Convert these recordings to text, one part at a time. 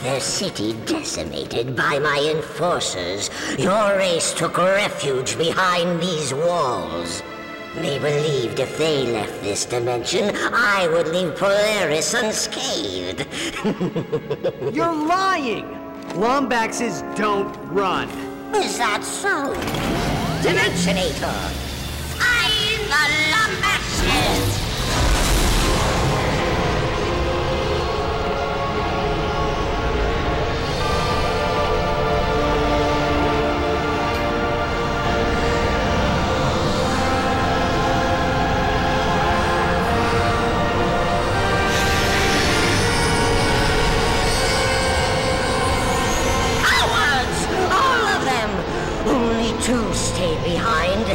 their city decimated by my enforcers, your race took refuge behind these walls. They believed if they left this dimension, I would leave Polaris unscathed. You're lying! Lombaxes don't run. Is that so? Dimensionator! Find the Lombaxes! Two stayed behind,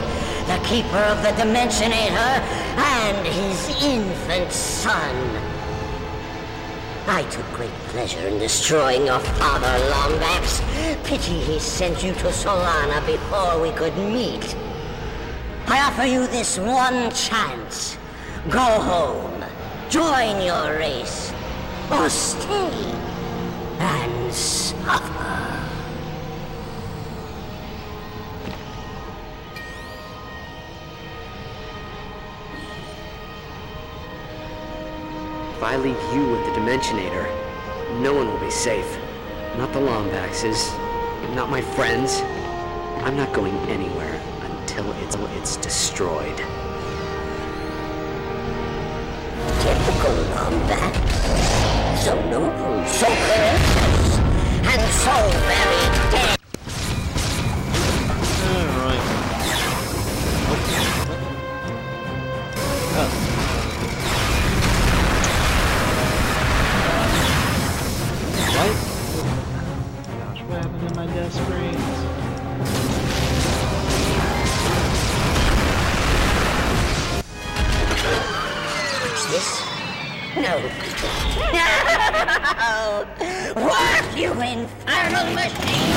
the keeper of the Dimensionator and his infant son. I took great pleasure in destroying your father, Lombax. Pity he sent you to Solana before we could meet. I offer you this one chance. Go home, join your race, or stay and suffer. If I leave you with the Dimensionator, no one will be safe. Not the Lombaxes, not my friends. I'm not going anywhere until it's destroyed. Typical Lombax. So noble, so courageous, and so very dead. Alright. Oh. What? Gosh, what happened to my death screens? What's this? No. No! Work, you infernal machine!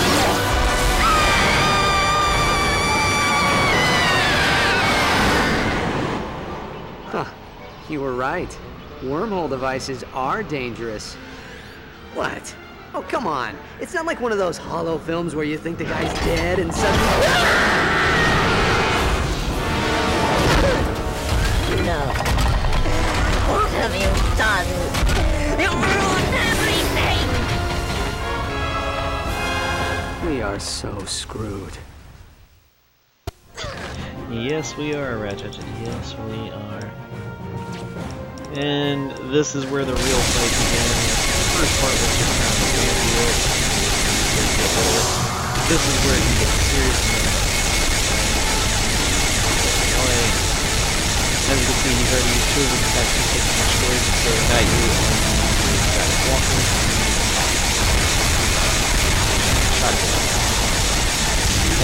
Huh. You were right. Wormhole devices are dangerous. What? Oh, come on. It's not like one of those hollow films where you think the guy's dead and suddenly... No. What have you done? You ruined everything! We are so screwed. Yes, we are, Ratchet. Yes, we are. And this is where the real fight begins. The first part was just kind of a deal. This is where he gets seriously. As you can see, he's already used two of his attacks to take the storage, so got you on the guy walking. Shot it.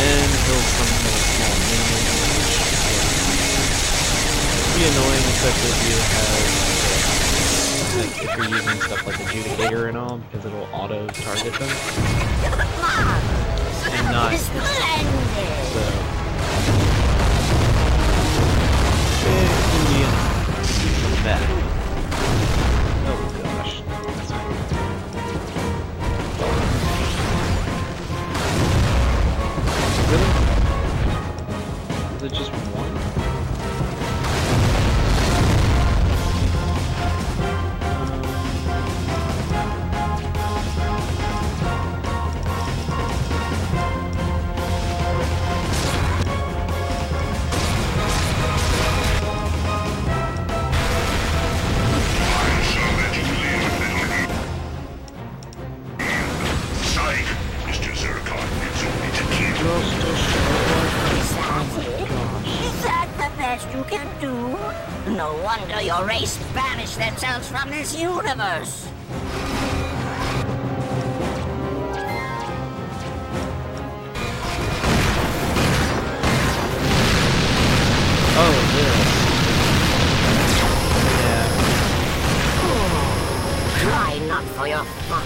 And he'll summon a small minion, which can be annoying, especially if you have, like, if you're using stuff like Adjudicator and all, because it'll auto-target them. And not... So... Indian back. Oh gosh. That's fine. Really? Is it just one? You can do. No wonder your race banished themselves from this universe. Oh, this. Yeah. Try not for your fun.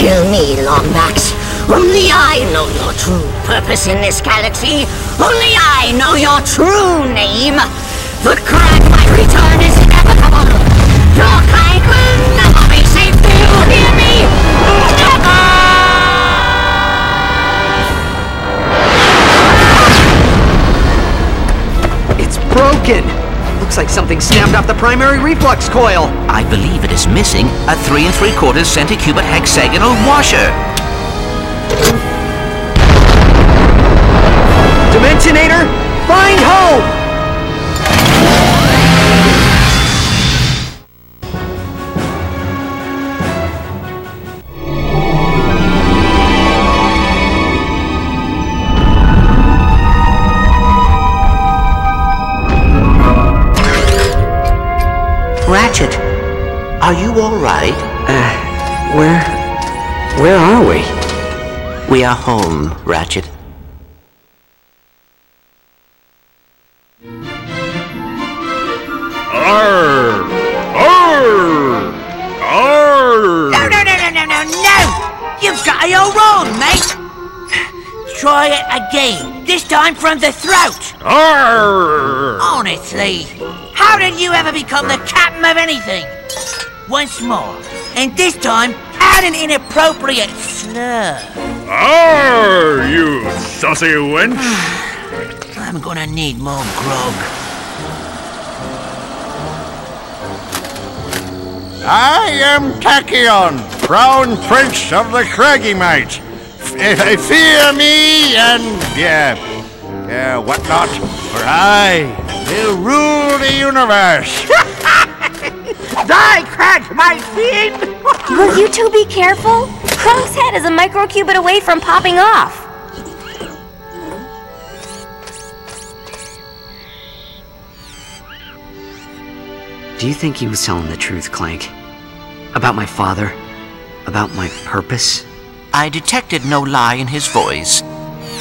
kill me, Lombax. Only I know your true purpose in this galaxy. Only I know your true name. The Cragmite return is inevitable. Your kind will never be safe. Do you hear me? Never! It's broken! Looks like something snapped off the primary reflux coil. I believe it is missing a 3 3/4 centicubit hexagonal washer. Dimensionator, find home! Ratchet, are you all right? Where are we? We are home, Ratchet. Arr! Arr! Arr! No! You've got it all wrong, mate! Try it again, this time from the throat! Arr! Honestly, how did you ever become the captain of anything? Once more, and this time, add an inappropriate slur. Arr! You saucy wench! I'm gonna need more grog. I am Tachyon, Crown Prince of the Cragmites. Fear me and, whatnot, for I will rule the universe. Die, Cragmite fiend! Will you two be careful? Krunk's head is a microcubit away from popping off. Do you think he was telling the truth, Clank? About my father? About my purpose? I detected no lie in his voice,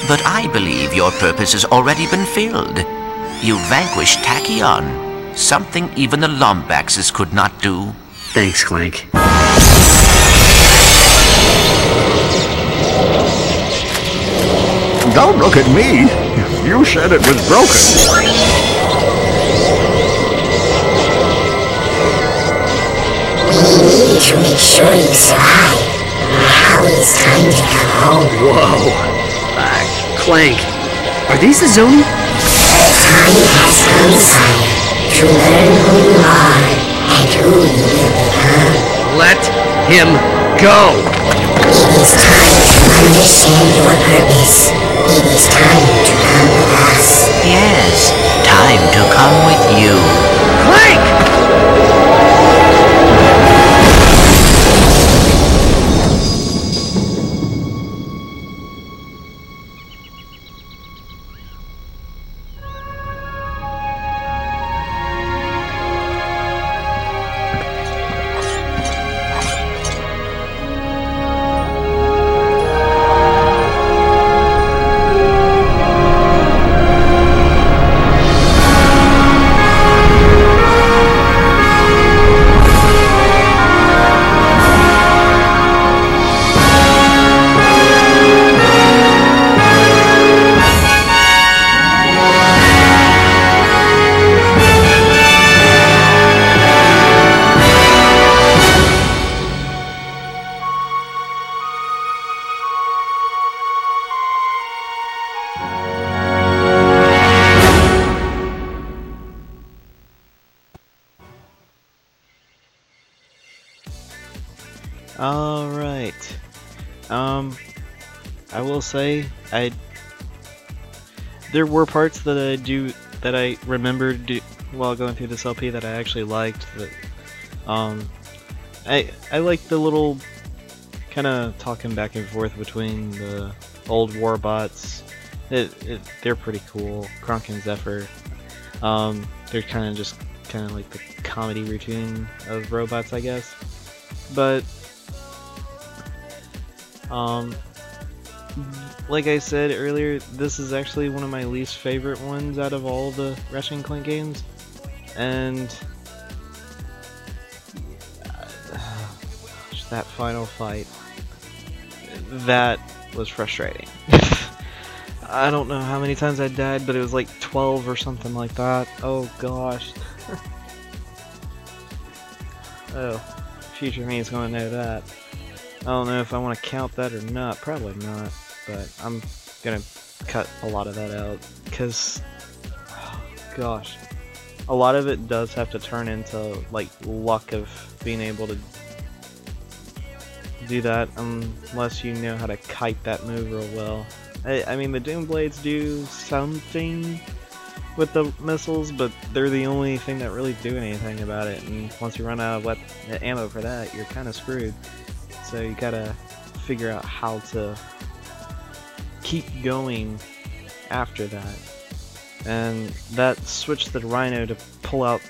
but I believe your purpose has already been filled. You vanquished Tachyon, something even the Lombaxes could not do. Thanks, Clank. Don't look at me. You said it was broken. We need to make sure you survive. Now it's time to come home. Whoa. Clank, are these the Zoni? The time has come, sire, to learn who you are and who you will become. Let him go! It is time to understand your purpose. It is time to come with us. Yes, time to come with you. Clank! Alright. I will say, there were parts that I remembered while going through this LP that I actually liked. That, I liked the little kind of talking back and forth between the old warbots. They're pretty cool. Kronk and Zephyr. They're kind of like the comedy routine of robots, I guess. But like I said earlier, this is actually one of my least favorite ones out of all the Ratchet Clank games, and that final fight. that was frustrating. I don't know how many times I died, but it was like 12 or something like that. Oh gosh. Oh, future me is going to know that. I don't know if I want to count that or not. Probably not, but I'm gonna cut a lot of that out because, oh, gosh, a lot of it does have to turn into like luck of being able to do that, unless you know how to kite that move real well. I mean, the Doom Blades do something with the missiles, but they're the only thing that really do anything about it, and once you run out of ammo for that, you're kind of screwed. So you gotta figure out how to keep going after that. And that switch the Rhino to pull out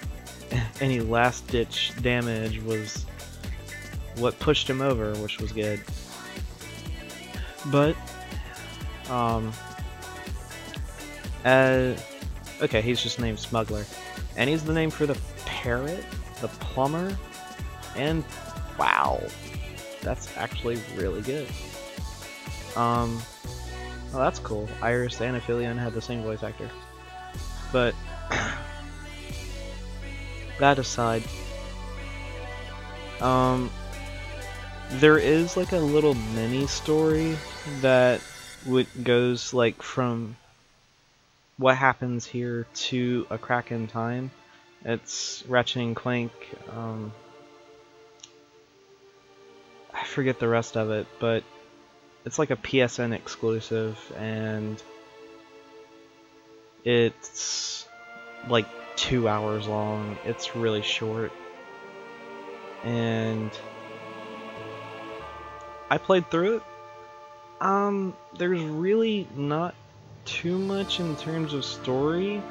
any last-ditch damage was what pushed him over, which was good. But okay, he's just named Smuggler, and he's the name for the parrot, the plumber, and wow, that's actually really good. Well, that's cool. Iris and Aphelion had the same voice actor. But that aside, there is like a little mini story that goes like from what happens here to a crack in time. It's Ratchet Clank. I forget the rest of it, but it's like a PSN exclusive, and it's like 2 hours long. It's really short, and I played through it. There's really not too much in terms of story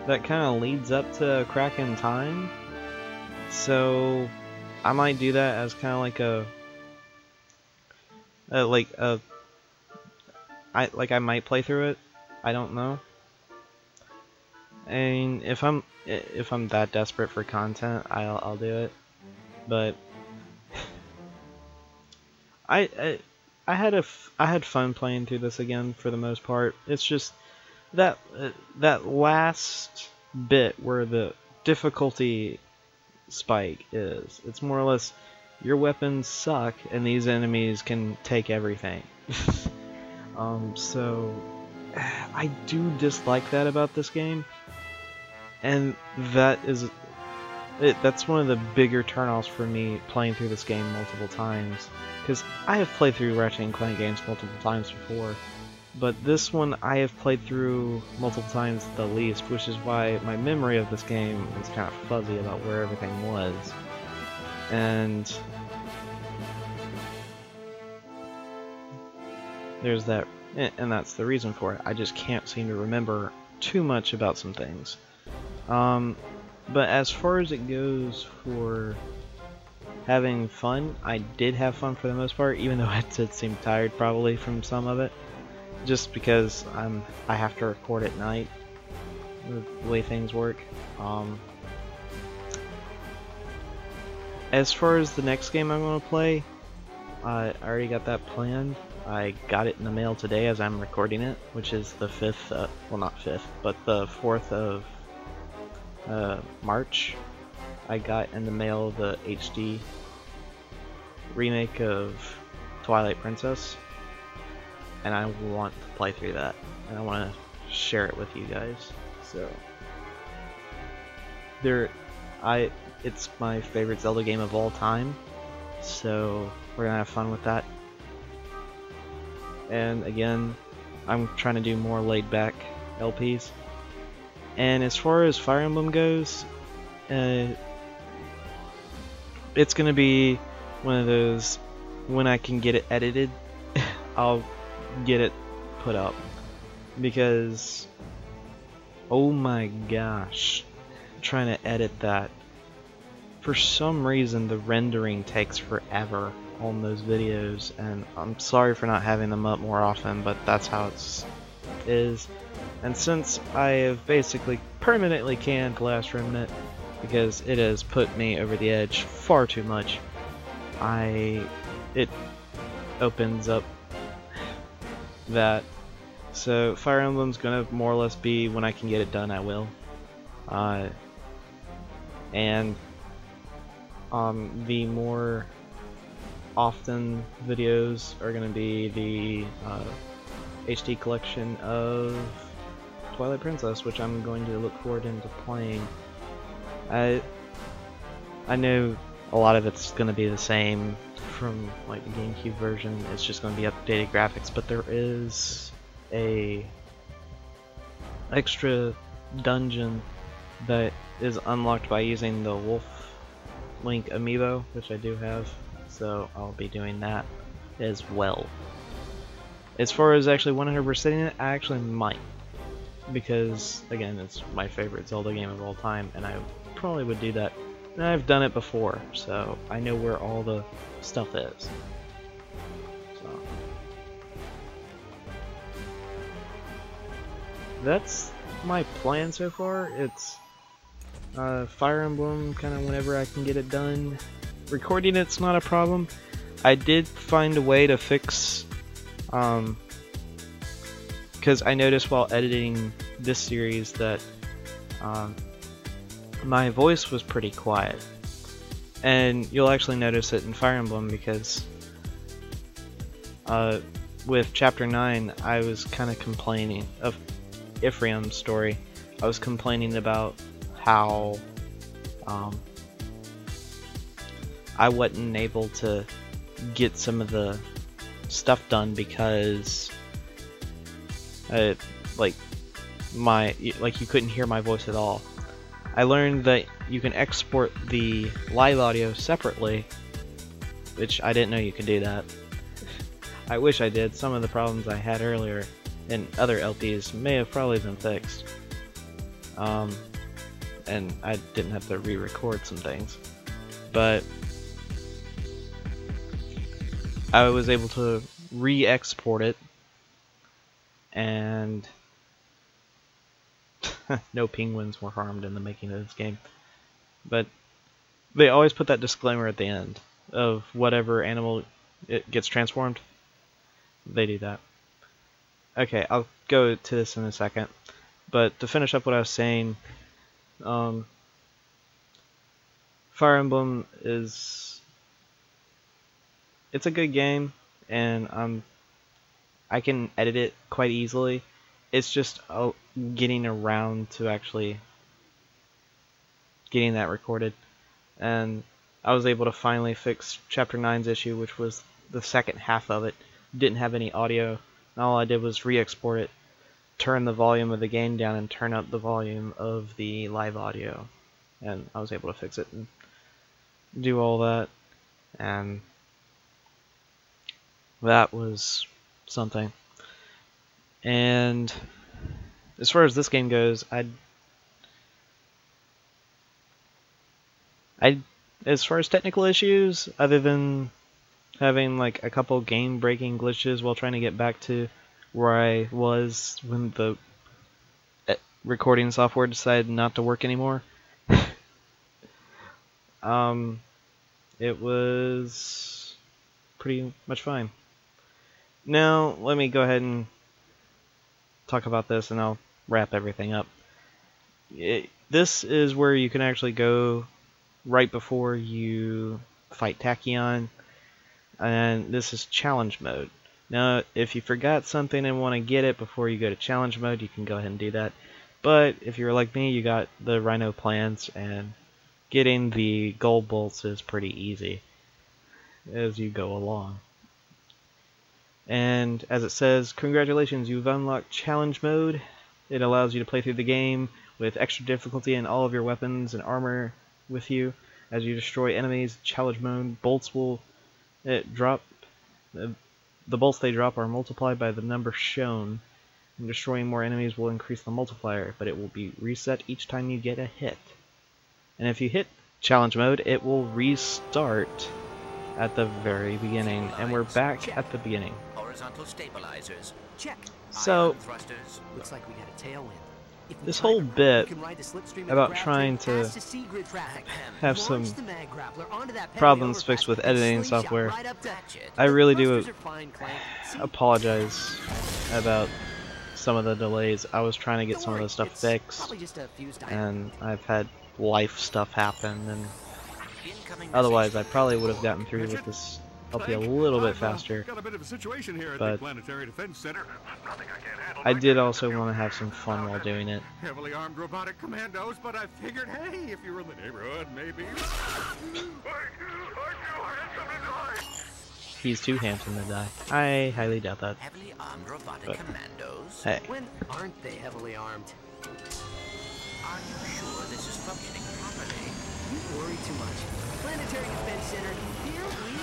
that kind of leads up to a crack in time, so I might do that as kind of like I might play through it. I don't know. And if I'm that desperate for content, I'll do it. But I had fun playing through this again for the most part. It's just that last bit where the difficulty spike is. It's more or less your weapons suck and these enemies can take everything. So I do dislike that about this game, and that's one of the bigger turnoffs for me playing through this game multiple times, because I have played through Ratchet & Clank games multiple times before, but this one I have played through multiple times at the least, which is why my memory of this game is kind of fuzzy about where everything was. And there's that, and that's the reason for it. I just can't seem to remember too much about some things. But as far as it goes for having fun, I did have fun for the most part, even though I did seem tired probably from some of it, just because I have to record at night, the way things work. As far as the next game I'm going to play, I already got that planned. I got it in the mail today as I'm recording it, which is the 5th, well not 5th, but the 4th of March. I got in the mail the HD remake of Twilight Princess, and I want to play through that, and I want to share it with you guys. So it's my favorite Zelda game of all time, so we're gonna have fun with that. And again, I'm trying to do more laid back LPs. And as far as Fire Emblem goes, it's gonna be one of those, when I can get it edited, I'll get it put up, because oh my gosh, trying to edit that, for some reason the rendering takes forever on those videos, and I'm sorry for not having them up more often, but that's how it is. And since I have basically permanently canned Last Remnant because it has put me over the edge far too much, it opens up that. So Fire Emblem's gonna more or less be when I can get it done, I will. And the more often videos are gonna be the HD collection of Twilight Princess, which I'm going to look forward into playing. I know a lot of it's going to be the same from like the GameCube version. It's just going to be updated graphics, but there is a extra dungeon that is unlocked by using the Wolf Link amiibo, which I do have, so I'll be doing that as well. As far as actually 100%ing it, I actually might, because again, it's my favorite Zelda game of all time, and I probably would do that. And I've done it before, so I know where all the stuff is. So that's my plan so far. It's Fire Emblem, kind of whenever I can get it done. Recording it's not a problem. I did find a way to fix, because I noticed while editing this series that my voice was pretty quiet. And you'll actually notice it in Fire Emblem because with Chapter 9 I was kind of complaining of Ephraim's story. I was complaining about how I wasn't able to get some of the stuff done because like you couldn't hear my voice at all. I learned that you can export the live audio separately, which I didn't know you could do that. I wish I did. Some of the problems I had earlier in other LPs may have probably been fixed. And I didn't have to re-record some things. But I was able to re-export it, and no penguins were harmed in the making of this game. But they always put that disclaimer at the end of whatever animal it gets transformed. They do that. Okay, I'll go to this in a second. But to finish up what I was saying, Fire Emblem is... it's a good game, and I can edit it quite easily. It's just getting around to actually getting that recorded. And I was able to finally fix Chapter 9's issue, which was the second half of it. Didn't have any audio. And all I did was re-export it, turn the volume of the game down, and turn up the volume of the live audio. And I was able to fix it and do all that. And that was something. And as far as this game goes, as far as technical issues, other than having like a couple game-breaking glitches while trying to get back to where I was when the recording software decided not to work anymore, it was pretty much fine. Now, let me go ahead and talk about this, and I'll wrap everything up. This is where you can actually go right before you fight Tachyon, and this is challenge mode. Now, if you forgot something and want to get it before you go to challenge mode, you can go ahead and do that. But if you're like me, you got the Rhino plans, and getting the gold bolts is pretty easy as you go along. And as it says, congratulations, you've unlocked challenge mode. It allows you to play through the game with extra difficulty and all of your weapons and armor with you. As you destroy enemies, challenge mode bolts will drop. The bolts they drop are multiplied by the number shown. And destroying more enemies will increase the multiplier, but it will be reset each time you get a hit. And if you hit challenge mode, it will restart at the very beginning, and we're back at the beginning. Horizontal stabilizers. Check. So, Thrusters. looks like we got a tailwind. this whole bit about trying to have some problems fixed with editing software, I really do apologize about some of the delays. I was trying to get some of the stuff fixed, and I've had life stuff happen, and otherwise I probably would have gotten through with this LP a little bit faster. But I did also want to have some fun while doing it. Heavily armed robotic commandos, but I figured, hey, if you were in the neighborhood, maybe. He's too handsome to die. I highly doubt that. Heavily armed robotic commandos? Hey. When aren't they heavily armed? Are you sure this is functioning properly? You worry too much. Planetary Defense Center, here we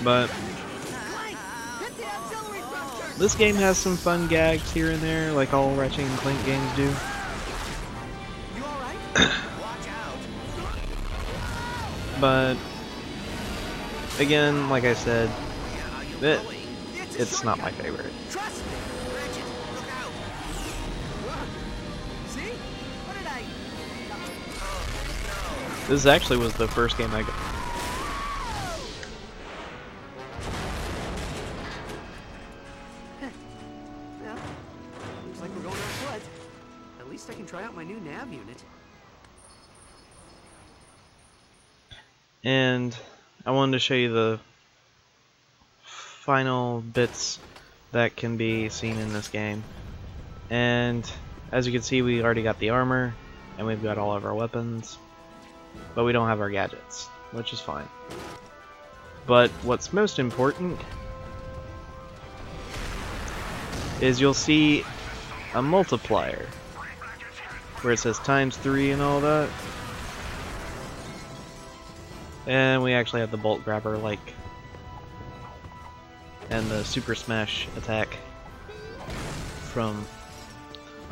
But this game has some fun gags here and there, like all Ratchet and Clank games do. But again, like I said, it's not my favorite. This actually was the first game I got. Looks like we're going on foot. At least I can try out my new nav unit. And I wanted to show you the final bits that can be seen in this game. And as you can see, we already got the armor, and we've got all of our weapons, but we don't have our gadgets, which is fine. But what's most important is you'll see a multiplier where it says ×3 and all that. And we actually have the bolt grabber, like, and the super smash attack from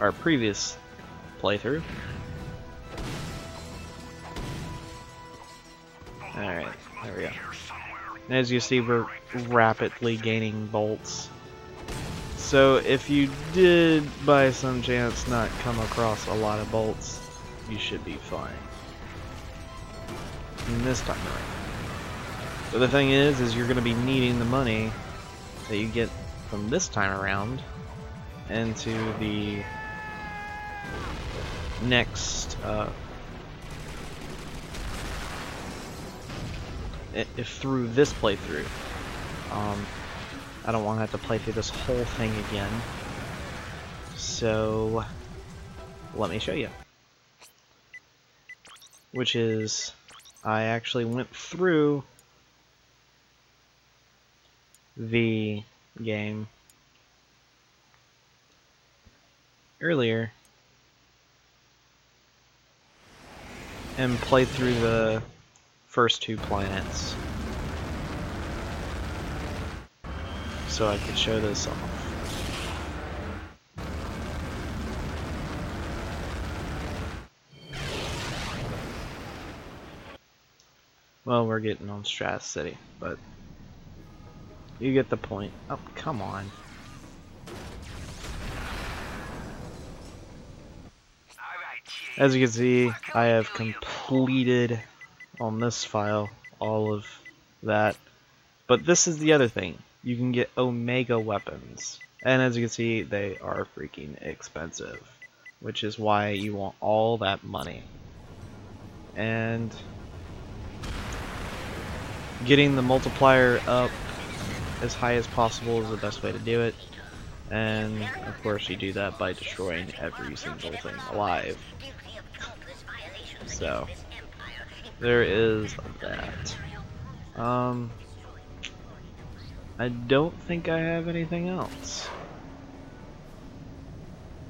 our previous playthrough. Alright, there we go. And as you see, we're rapidly gaining bolts. So if you did by some chance not come across a lot of bolts, you should be fine. And this time around. So the thing is you're going to be needing the money that you get from this time around into the next if through this playthrough. I don't want to have to play through this whole thing again, so let me show you. Which is, I actually went through the game earlier and played through the first 2 planets so I could show this off. Well, we're getting on Stratus City, but you get the point. Oh, come on. As you can see, I have completed on this file all of that. But this is the other thing. You can get Omega weapons. And as you can see, they are freaking expensive. Which is why you want all that money. And getting the multiplier up as high as possible is the best way to do it. And of course you do that by destroying every single thing alive. So there is that. I don't think I have anything else.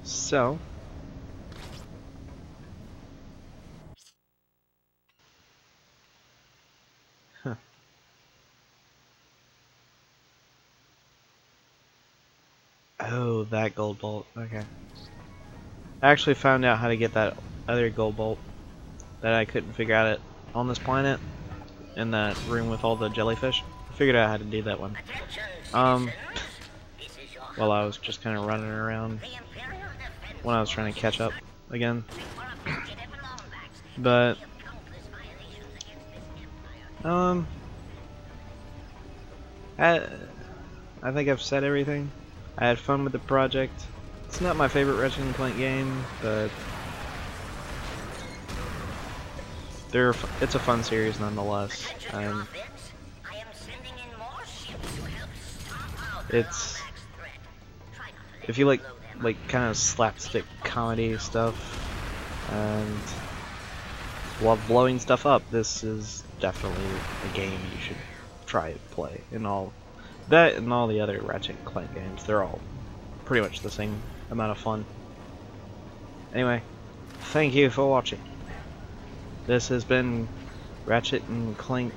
So oh, that gold bolt. Okay. I actually found out how to get that other gold bolt that I couldn't figure out it on this planet in that room with all the jellyfish. I figured out how to do that one. while I was just kind of running around when I was trying to catch up again. But I think I've said everything. I had fun with the project. It's not my favorite Ratchet Clank game, but it's a fun series nonetheless. It's, if you like kind of slapstick comedy stuff and love blowing stuff up, this is definitely a game you should try to play. And all that and all the other Ratchet Clank games, they're all pretty much the same amount of fun. Anyway, thank you for watching. This has been Ratchet and Clank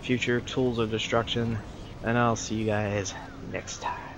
Future Tools of Destruction, and I'll see you guys next time.